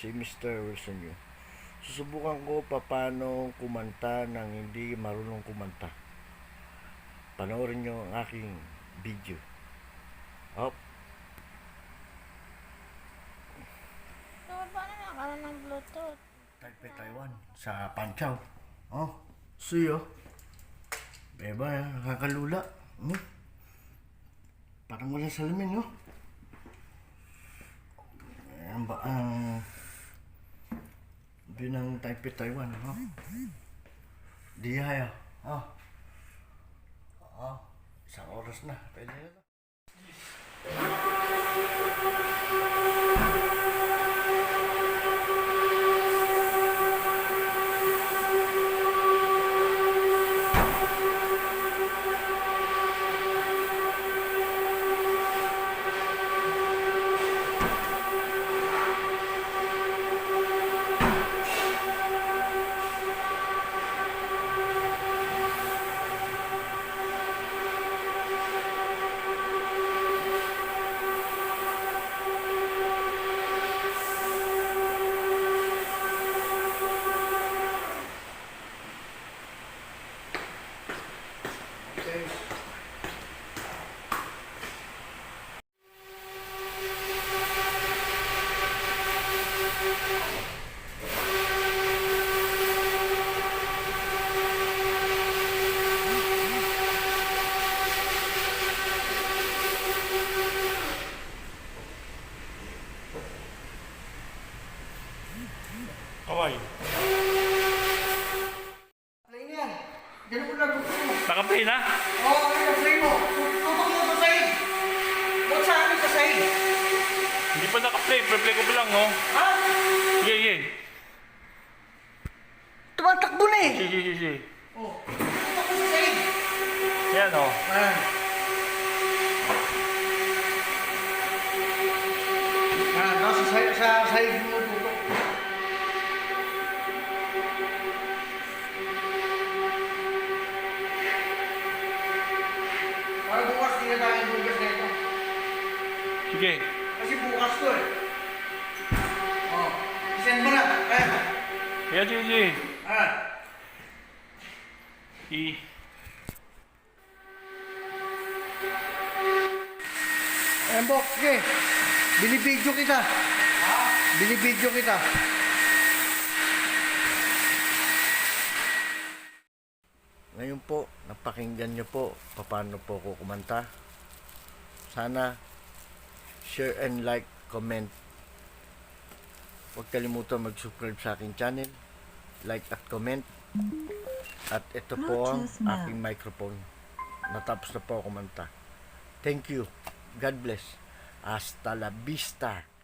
si Mr. Wilson Yu. Susubukan ko paano kumanta nang hindi marunong kumanta. Panoorin nyo ang aking video. Hop. So, paano nakaroon ng Bluetooth? Taipei, Taiwan. Sa Panchaw. Oh, suyo. Beba, nakakalula. Parang wala salamin, no? Ayan ba ang binang Taipei, Taiwan, no? Dihaya. Isang oras na. Pwede na. Kaway. Play na yan. Ganun mo na gusto mo. Naka-play na? Oo, ano yung play mo? Tutok mo sa sahig. Huwag sa amin sa sahig. Hindi pa naka-play. Pre-play ko pa lang, oh. Ha? Sige. Tumatakbo na eh. Sige. Oh, tutok mo sa sahig. Yan, oh. Ayan. Sa sahig mo tutok. Para bukas di na tayo bukas na ito. Sige. Kasi bukas to eh. Oh, isend mo na. Yan, sige. Ah. Embok, sige. Binibidyo kita. Binibidyo kita. Ngayon po, napakinggan nyo po paano po ako kumanta. Sana share and like, comment. Huwag kalimutan mag-subscribe sa aking channel, like at comment. At ito po ang aking microphone. Natapos na po ako kumanta. Thank you. God bless. Hasta la vista.